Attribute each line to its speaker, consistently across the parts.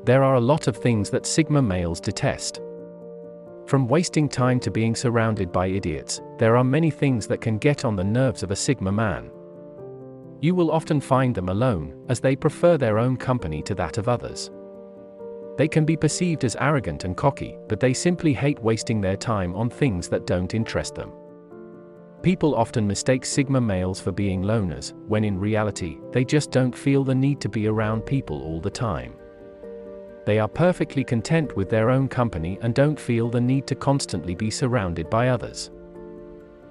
Speaker 1: There are a lot of things that Sigma males detest. From wasting time to being surrounded by idiots, there are many things that can get on the nerves of a Sigma man. You will often find them alone, as they prefer their own company to that of others. They can be perceived as arrogant and cocky, but they simply hate wasting their time on things that don't interest them. People often mistake Sigma males for being loners, when in reality, they just don't feel the need to be around people all the time. They are perfectly content with their own company and don't feel the need to constantly be surrounded by others.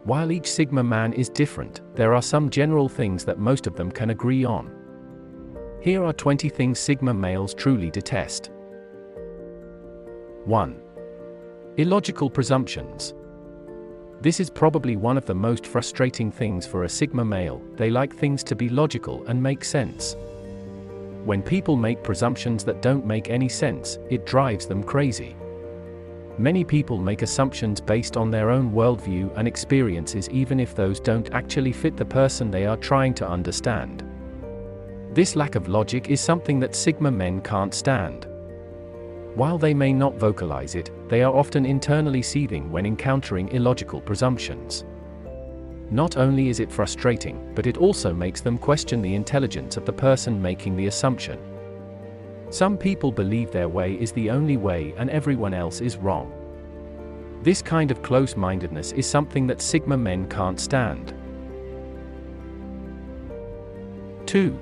Speaker 1: While each Sigma man is different, there are some general things that most of them can agree on. Here are 20 things Sigma males truly detest. 1. Illogical presumptions. This is probably one of the most frustrating things for a Sigma male. They like things to be logical and make sense. When people make presumptions that don't make any sense, it drives them crazy. Many people make assumptions based on their own worldview and experiences even if those don't actually fit the person they are trying to understand. This lack of logic is something that Sigma men can't stand. While they may not vocalize it, they are often internally seething when encountering illogical presumptions. Not only is it frustrating, but it also makes them question the intelligence of the person making the assumption. Some people believe their way is the only way and everyone else is wrong. This kind of close-mindedness is something that Sigma men can't stand. 2.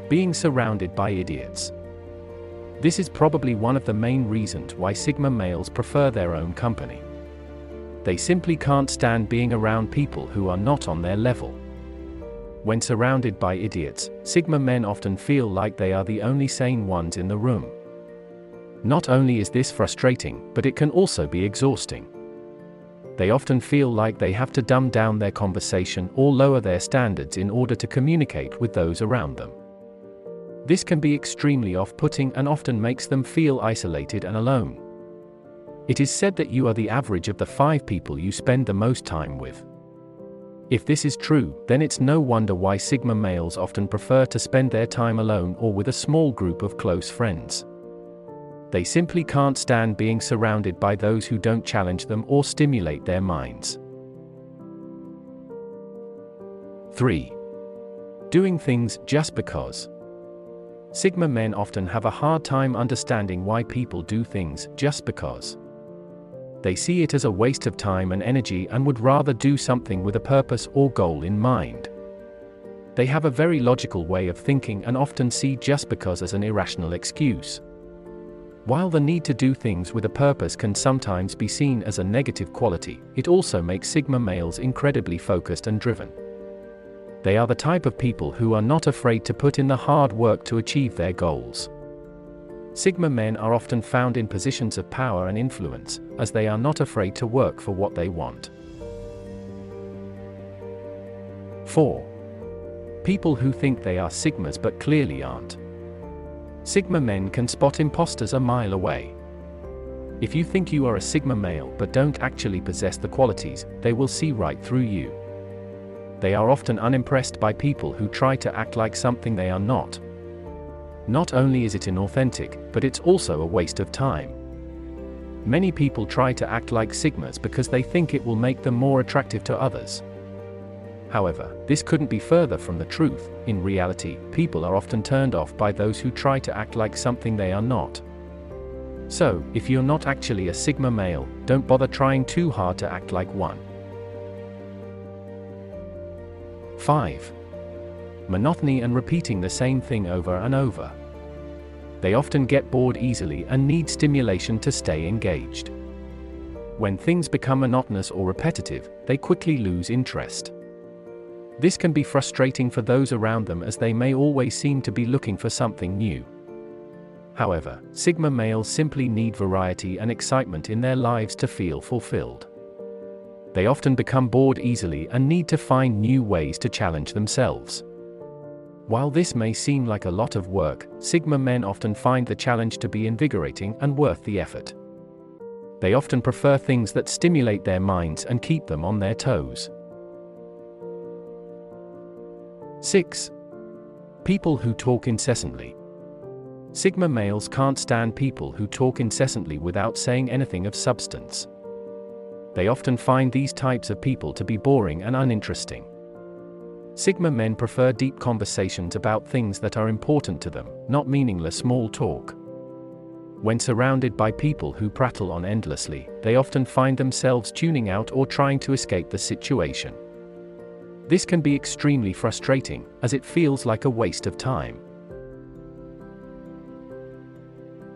Speaker 1: Being surrounded by idiots. This is probably one of the main reasons why Sigma males prefer their own company. They simply can't stand being around people who are not on their level. When surrounded by idiots, Sigma men often feel like they are the only sane ones in the room. Not only is this frustrating, but it can also be exhausting. They often feel like they have to dumb down their conversation or lower their standards in order to communicate with those around them. This can be extremely off-putting and often makes them feel isolated and alone. It is said that you are the average of the 5 people you spend the most time with. If this is true, then it's no wonder why Sigma males often prefer to spend their time alone or with a small group of close friends. They simply can't stand being surrounded by those who don't challenge them or stimulate their minds. 3. Doing things just because. Sigma men often have a hard time understanding why people do things just because. They see it as a waste of time and energy and would rather do something with a purpose or goal in mind. They have a very logical way of thinking and often see just because as an irrational excuse. While the need to do things with a purpose can sometimes be seen as a negative quality, it also makes Sigma males incredibly focused and driven. They are the type of people who are not afraid to put in the hard work to achieve their goals. Sigma men are often found in positions of power and influence, as they are not afraid to work for what they want. 4. People who think they are Sigmas but clearly aren't. Sigma men can spot imposters a mile away. If you think you are a Sigma male but don't actually possess the qualities, they will see right through you. They are often unimpressed by people who try to act like something they are not. Not only is it inauthentic, but it's also a waste of time. Many people try to act like Sigmas because they think it will make them more attractive to others. However, this couldn't be further from the truth. In reality, people are often turned off by those who try to act like something they are not. So, if you're not actually a Sigma male, don't bother trying too hard to act like one. 5. Monotony and repeating the same thing over and over. They often get bored easily and need stimulation to stay engaged. When things become monotonous or repetitive, they quickly lose interest. This can be frustrating for those around them as they may always seem to be looking for something new. However, Sigma males simply need variety and excitement in their lives to feel fulfilled. They often become bored easily and need to find new ways to challenge themselves. While this may seem like a lot of work, Sigma men often find the challenge to be invigorating and worth the effort. They often prefer things that stimulate their minds and keep them on their toes. 6. People who talk incessantly. Sigma males can't stand people who talk incessantly without saying anything of substance. They often find these types of people to be boring and uninteresting. Sigma men prefer deep conversations about things that are important to them, not meaningless small talk. When surrounded by people who prattle on endlessly, they often find themselves tuning out or trying to escape the situation. This can be extremely frustrating, as it feels like a waste of time.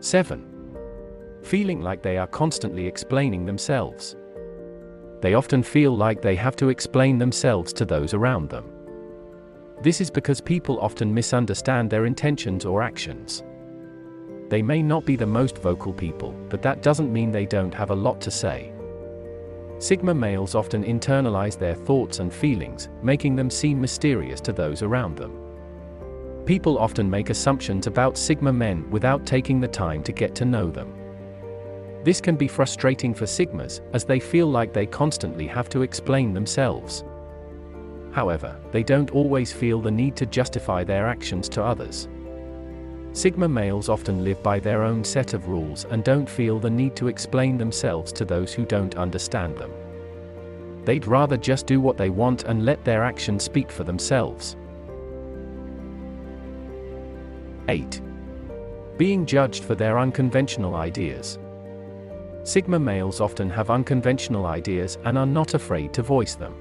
Speaker 1: 7. Feeling like they are constantly explaining themselves. They often feel like they have to explain themselves to those around them. This is because people often misunderstand their intentions or actions. They may not be the most vocal people, but that doesn't mean they don't have a lot to say. Sigma males often internalize their thoughts and feelings, making them seem mysterious to those around them. People often make assumptions about Sigma men without taking the time to get to know them. This can be frustrating for Sigmas, as they feel like they constantly have to explain themselves. However, they don't always feel the need to justify their actions to others. Sigma males often live by their own set of rules and don't feel the need to explain themselves to those who don't understand them. They'd rather just do what they want and let their actions speak for themselves. 8. Being judged for their unconventional ideas. Sigma males often have unconventional ideas and are not afraid to voice them.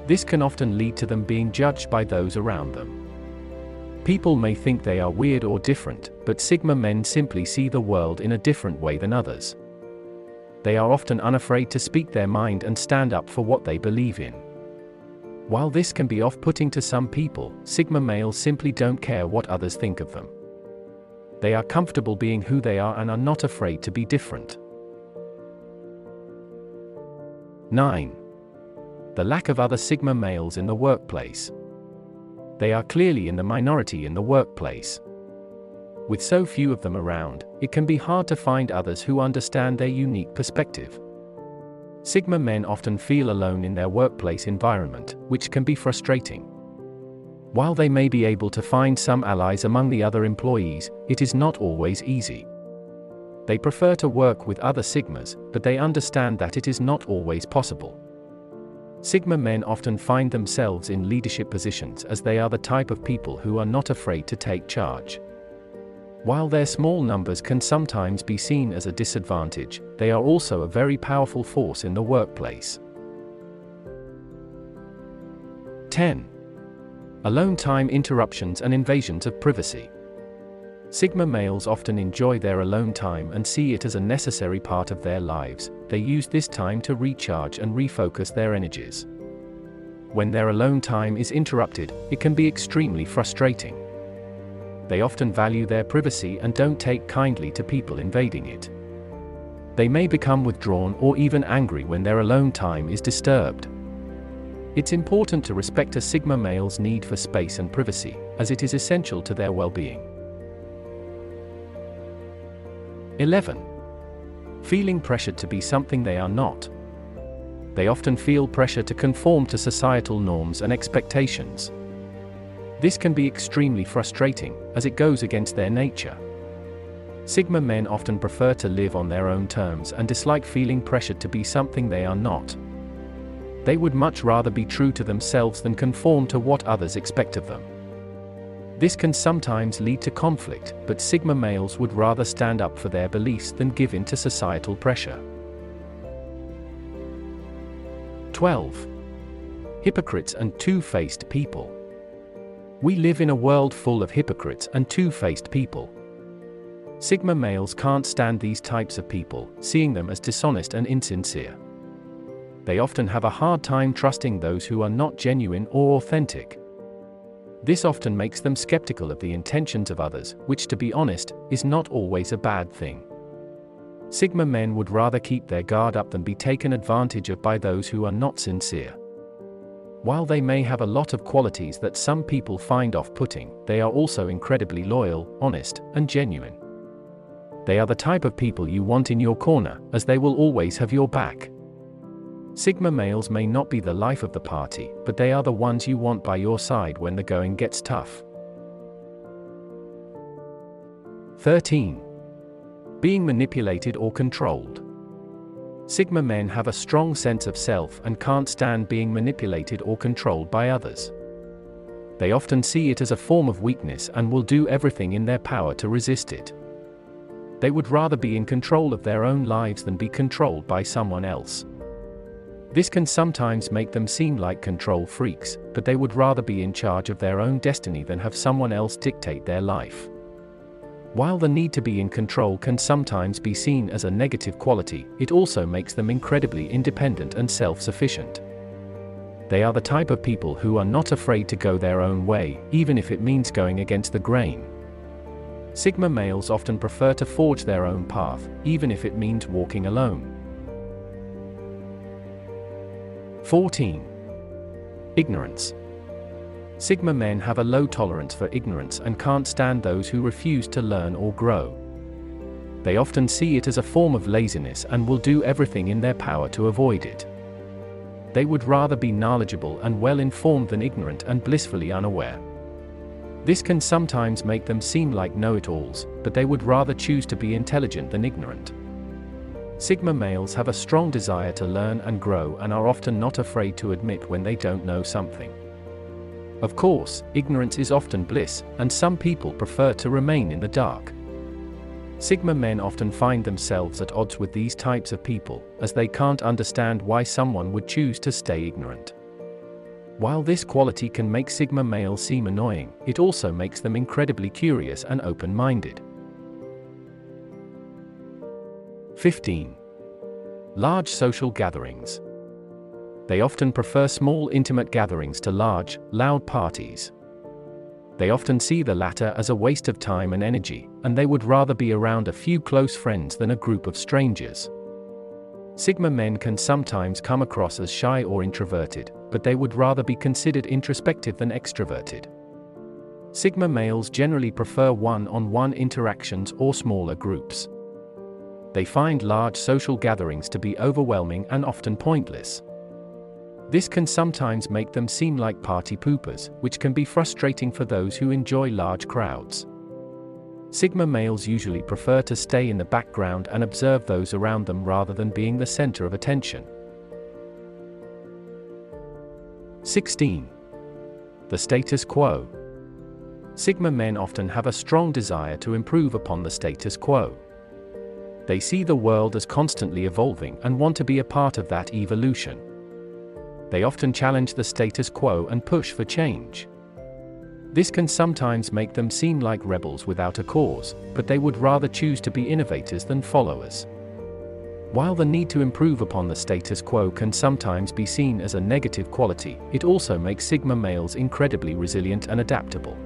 Speaker 1: This can often lead to them being judged by those around them. People may think they are weird or different, but Sigma men simply see the world in a different way than others. They are often unafraid to speak their mind and stand up for what they believe in. While this can be off-putting to some people, Sigma males simply don't care what others think of them. They are comfortable being who they are and are not afraid to be different. 9. The lack of other Sigma males in the workplace. They are clearly in the minority in the workplace. With so few of them around, it can be hard to find others who understand their unique perspective. Sigma men often feel alone in their workplace environment, which can be frustrating. While they may be able to find some allies among the other employees, it is not always easy. They prefer to work with other Sigmas, but they understand that it is not always possible. Sigma men often find themselves in leadership positions as they are the type of people who are not afraid to take charge. While their small numbers can sometimes be seen as a disadvantage, they are also a very powerful force in the workplace. 10. Alone time interruptions and invasions of privacy. Sigma males often enjoy their alone time and see it as a necessary part of their lives. They use this time to recharge and refocus their energies. When their alone time is interrupted, it can be extremely frustrating. They often value their privacy and don't take kindly to people invading it. They may become withdrawn or even angry when their alone time is disturbed. It's important to respect a Sigma male's need for space and privacy, as it is essential to their well-being. 11. Feeling pressured to be something they are not. They often feel pressure to conform to societal norms and expectations. This can be extremely frustrating, as it goes against their nature. Sigma men often prefer to live on their own terms and dislike feeling pressured to be something they are not. They would much rather be true to themselves than conform to what others expect of them. This can sometimes lead to conflict, but Sigma males would rather stand up for their beliefs than give in to societal pressure. 12. Hypocrites and two-faced people. We live in a world full of hypocrites and two-faced people. Sigma males can't stand these types of people, seeing them as dishonest and insincere. They often have a hard time trusting those who are not genuine or authentic. This often makes them skeptical of the intentions of others, which, to be honest, is not always a bad thing. Sigma men would rather keep their guard up than be taken advantage of by those who are not sincere. While they may have a lot of qualities that some people find off-putting, they are also incredibly loyal, honest, and genuine. They are the type of people you want in your corner, as they will always have your back. Sigma males may not be the life of the party, but they are the ones you want by your side when the going gets tough. 13. Being manipulated or controlled. Sigma men have a strong sense of self and can't stand being manipulated or controlled by others. They often see it as a form of weakness and will do everything in their power to resist it. They would rather be in control of their own lives than be controlled by someone else. This can sometimes make them seem like control freaks, but they would rather be in charge of their own destiny than have someone else dictate their life. While the need to be in control can sometimes be seen as a negative quality, it also makes them incredibly independent and self-sufficient. They are the type of people who are not afraid to go their own way, even if it means going against the grain. Sigma males often prefer to forge their own path, even if it means walking alone. 14. Ignorance. Sigma men have a low tolerance for ignorance and can't stand those who refuse to learn or grow. They often see it as a form of laziness and will do everything in their power to avoid it. They would rather be knowledgeable and well-informed than ignorant and blissfully unaware. This can sometimes make them seem like know-it-alls, but they would rather choose to be intelligent than ignorant. Sigma males have a strong desire to learn and grow and are often not afraid to admit when they don't know something. Of course, ignorance is often bliss, and some people prefer to remain in the dark. Sigma men often find themselves at odds with these types of people, as they can't understand why someone would choose to stay ignorant. While this quality can make Sigma males seem annoying, it also makes them incredibly curious and open-minded. 15. Large social gatherings. They often prefer small intimate gatherings to large, loud parties. They often see the latter as a waste of time and energy, and they would rather be around a few close friends than a group of strangers. Sigma men can sometimes come across as shy or introverted, but they would rather be considered introspective than extroverted. Sigma males generally prefer one-on-one interactions or smaller groups. They find large social gatherings to be overwhelming and often pointless. This can sometimes make them seem like party poopers, which can be frustrating for those who enjoy large crowds. Sigma males usually prefer to stay in the background and observe those around them rather than being the center of attention. 16. The status quo. Sigma men often have a strong desire to improve upon the status quo. They see the world as constantly evolving and want to be a part of that evolution. They often challenge the status quo and push for change. This can sometimes make them seem like rebels without a cause, but they would rather choose to be innovators than followers. While the need to improve upon the status quo can sometimes be seen as a negative quality, it also makes Sigma males incredibly resilient and adaptable.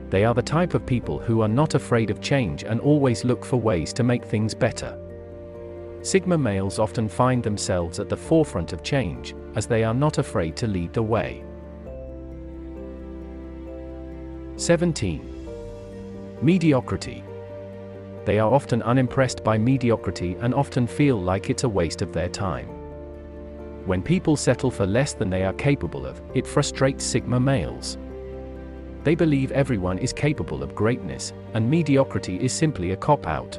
Speaker 1: They are the type of people who are not afraid of change and always look for ways to make things better. Sigma males often find themselves at the forefront of change, as they are not afraid to lead the way. 17. Mediocrity. They are often unimpressed by mediocrity and often feel like it's a waste of their time. When people settle for less than they are capable of, it frustrates Sigma males. They believe everyone is capable of greatness, and mediocrity is simply a cop-out.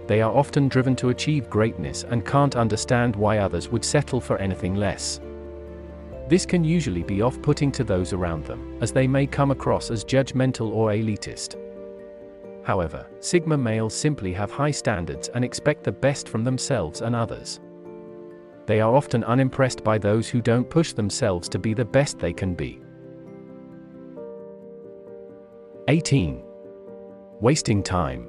Speaker 1: They are often driven to achieve greatness and can't understand why others would settle for anything less. This can usually be off-putting to those around them, as they may come across as judgmental or elitist. However, Sigma males simply have high standards and expect the best from themselves and others. They are often unimpressed by those who don't push themselves to be the best they can be. 18. Wasting time.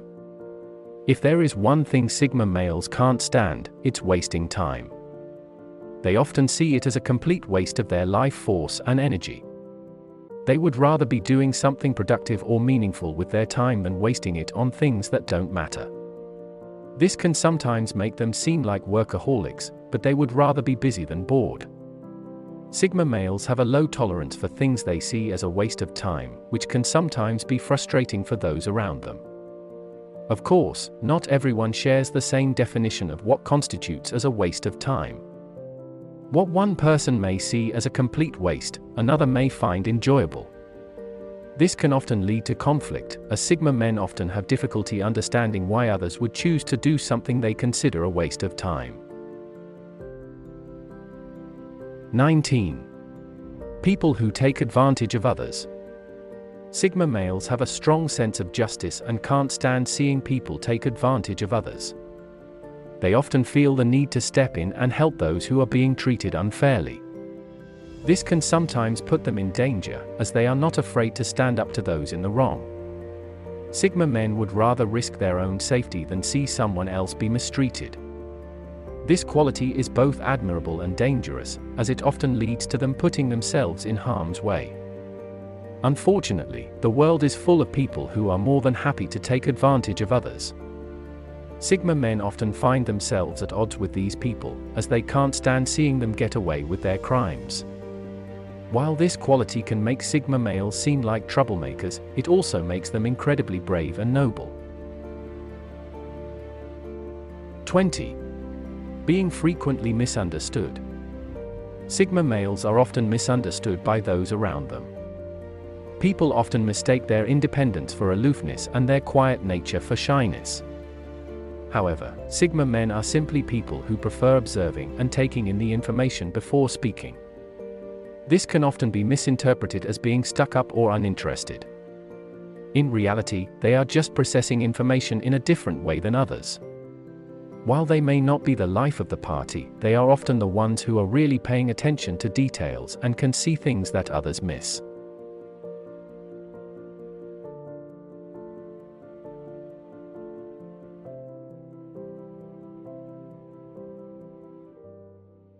Speaker 1: If there is one thing Sigma males can't stand, it's wasting time. They often see it as a complete waste of their life force and energy. They would rather be doing something productive or meaningful with their time than wasting it on things that don't matter. This can sometimes make them seem like workaholics, but they would rather be busy than bored. Sigma males have a low tolerance for things they see as a waste of time, which can sometimes be frustrating for those around them. Of course, not everyone shares the same definition of what constitutes as a waste of time. What one person may see as a complete waste, another may find enjoyable. This can often lead to conflict, as Sigma men often have difficulty understanding why others would choose to do something they consider a waste of time. 19. People who take advantage of others. Sigma males have a strong sense of justice and can't stand seeing people take advantage of others. They often feel the need to step in and help those who are being treated unfairly. This can sometimes put them in danger, as they are not afraid to stand up to those in the wrong. Sigma men would rather risk their own safety than see someone else be mistreated. This quality is both admirable and dangerous, as it often leads to them putting themselves in harm's way. Unfortunately, the world is full of people who are more than happy to take advantage of others. Sigma men often find themselves at odds with these people, as they can't stand seeing them get away with their crimes. While this quality can make Sigma males seem like troublemakers, it also makes them incredibly brave and noble. 20. Being frequently misunderstood. Sigma males are often misunderstood by those around them. People often mistake their independence for aloofness and their quiet nature for shyness. However, Sigma men are simply people who prefer observing and taking in the information before speaking. This can often be misinterpreted as being stuck up or uninterested. In reality, they are just processing information in a different way than others. While they may not be the life of the party, they are often the ones who are really paying attention to details and can see things that others miss.